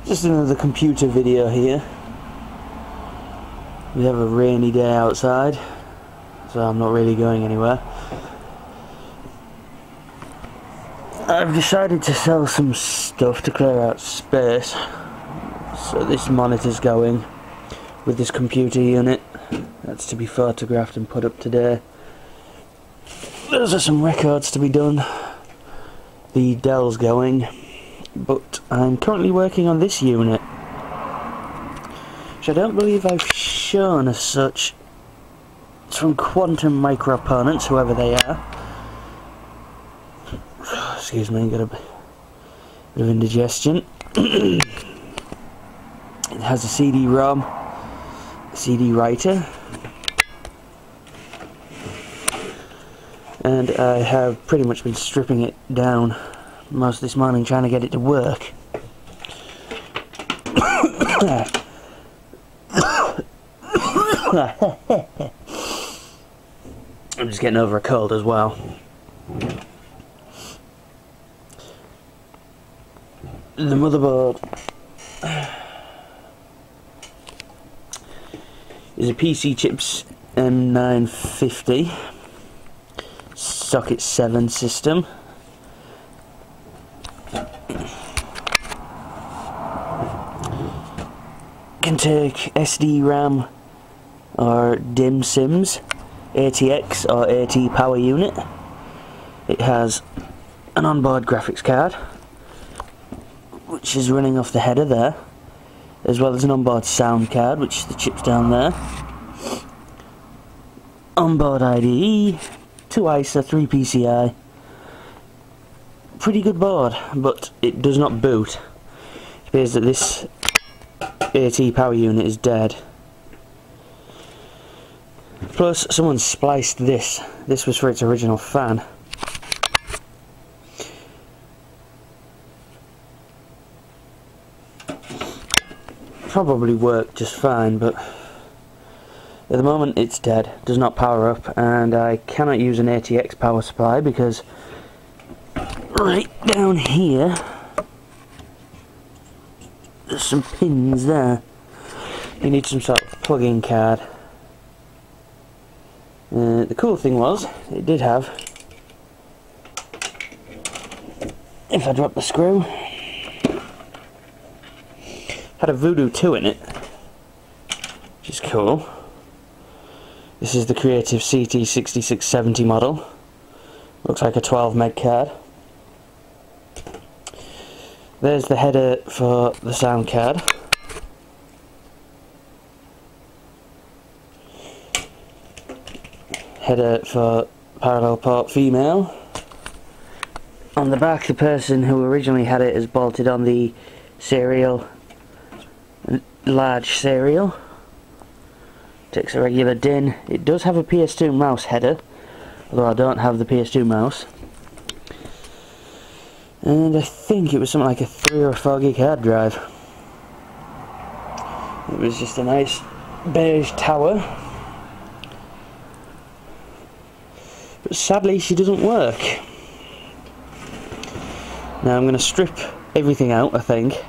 Just another computer video here. We have a rainy day outside, so I'm not really going anywhere. I've decided to sell some stuff to clear out space, so this monitor's going with this computer unit. That's to be photographed and put up today. Those are some records to be done. The Dell's going, but I'm currently working on this unit, which I don't believe I've shown as such. It's from Quantum Microponents, whoever they are. Excuse me, got a bit of indigestion. It has a CD Rom, a CD writer, and I have pretty much been stripping it down most of this morning trying to get it to work. I'm just getting over a cold as well. The motherboard is a PC Chips M950 Socket 7 system. Can take SDRAM or DIMM sims, ATX or AT power unit. It has an onboard graphics card, which is running off the header there, as well as an onboard sound card, which is the chips down there. Onboard IDE, 2 ISA, 3 PCI. Pretty good board, but it does not boot. It appears that this AT power unit is dead. Plus, someone spliced this. This was for its original fan. Probably worked just fine, but at the moment it's dead, does not power up, and I cannot use an ATX power supply because right down here there's some pins there. You need some sort of plug-in card. The cool thing was, it did have, if I drop the screw, had a Voodo2 in it, which is cool. This is the Creative CT6670 model. Looks like a 12 meg card. There's the header for the sound card. Header for parallel port female. On the back, the person who originally had it has bolted on the serial, large serial. Takes a regular DIN. It does have a PS2 mouse header, although I don't have the PS2 mouse. And I think it was something like a 3 or 4 gig hard drive. It was just a nice beige tower. But sadly she doesn't work. Now I'm going to strip everything out, I think.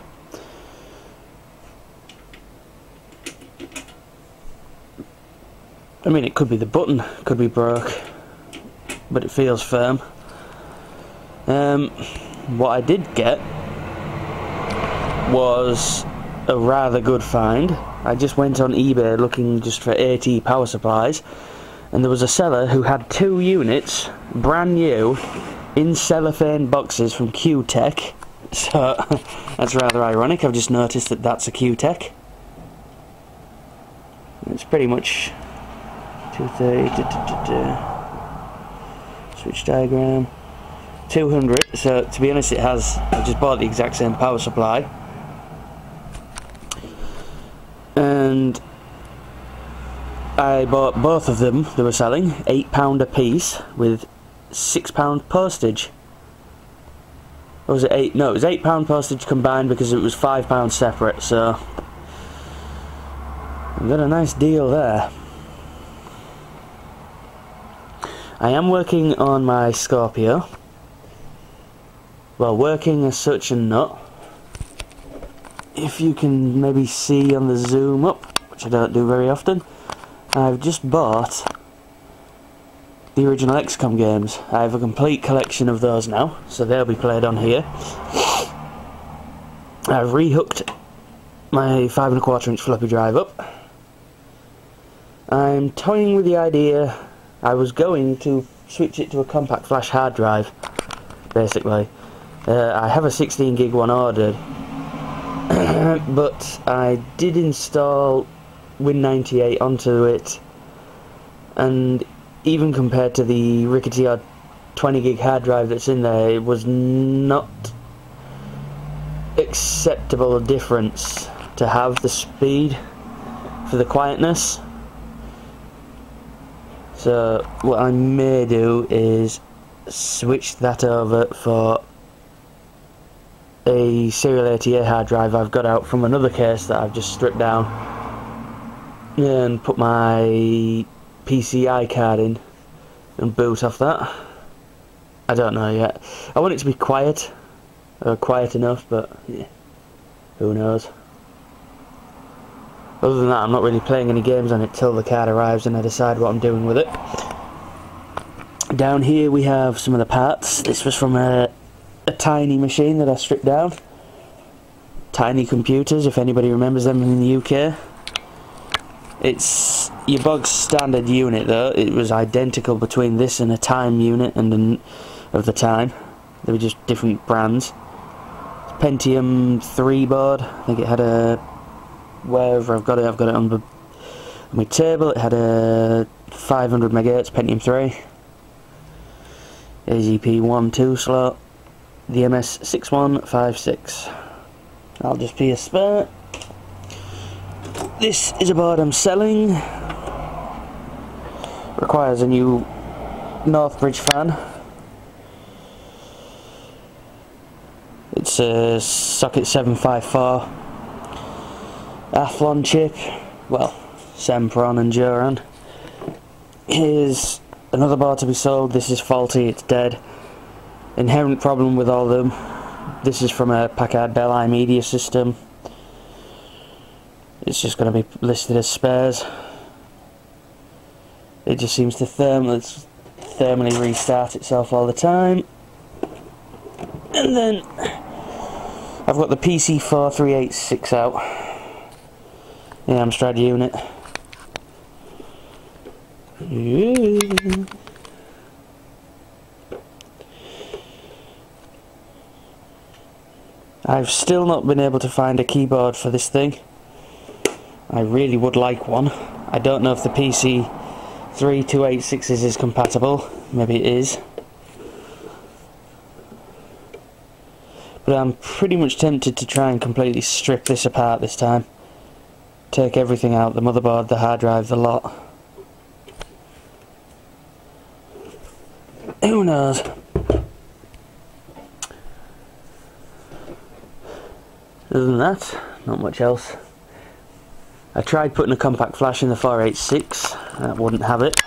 I mean, it could be the button, could be broke, but it feels firm. What I did get was a rather good find. I just went on eBay looking just for AT power supplies, and there was a seller who had 2 units, brand new, in cellophane boxes from Q-Tech. So that's rather ironic. I've just noticed that that's a Q-Tech. It's pretty much 230, switch diagram, 200, so to be honest it has, I just bought the exact same power supply, and I bought both of them. They were selling £8 a piece with £6 postage. Or was it 8? No, it was £8 postage combined because it was £5 separate, so I got a nice deal there. I am working on my Scorpio. Well, working as such and not. if you can maybe see on the zoom up, which I don't do very often, I've just bought the original XCOM games. I have a complete collection of those now, so they'll be played on here. I've rehooked my 5 1/4 inch floppy drive up. I'm toying with the idea, I was going to switch it to a compact flash hard drive, basically. I have a 16 gig one ordered, but I did install Win98 onto it, and even compared to the rickety odd 20 gig hard drive that's in there, it was not acceptable difference to have the speed for the quietness. So what I may do is switch that over for a serial A.k.a. hard drive I've got out from another case that I've just stripped down, and put my PCI card in and boot off that. I don't know yet. I want it to be quiet, or quiet enough, but yeah, who knows. Other than that, I'm not really playing any games on it till the card arrives and I decide what I'm doing with it. Down here we have some of the parts. This was from a tiny machine that I stripped down. Tiny computers, if anybody remembers them in the UK. It's your bog standard unit though. It was identical between this and a Time unit and of the time. They were just different brands. Pentium 3 board. I think it had a, wherever I've got it on my table. It had a 500 MHz Pentium 3. AZP 1-2 slot. The MS6156. I'll just be a spare. This is a board I'm selling. Requires a new Northbridge fan. It's a Socket 754 Athlon chip. Well, Sempron and Duran. Here's another board to be sold. This is faulty, it's dead. Inherent problem with all of them. This is from a Packard Bell iMedia system. It's just going to be listed as spares. It just seems to thermally restart itself all the time. And then I've got the PC 4386 out. The Amstrad unit. I've still not been able to find a keyboard for this thing. I really would like one. I don't know if the PC 3286 is compatible. Maybe it is. But I'm pretty much tempted to try and completely strip this apart this time. Take everything out, the motherboard, the hard drive, the lot. Who knows? Other than that, not much else. I tried putting a compact flash in the 486, that wouldn't have it.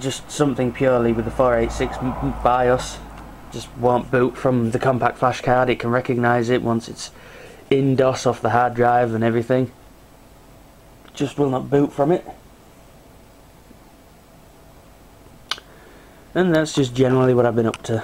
Just something purely with the 486 BIOS, just won't boot from the compact flash card. It can recognise it once it's in DOS off the hard drive and everything. Just will not boot from it. And that's just generally what I've been up to.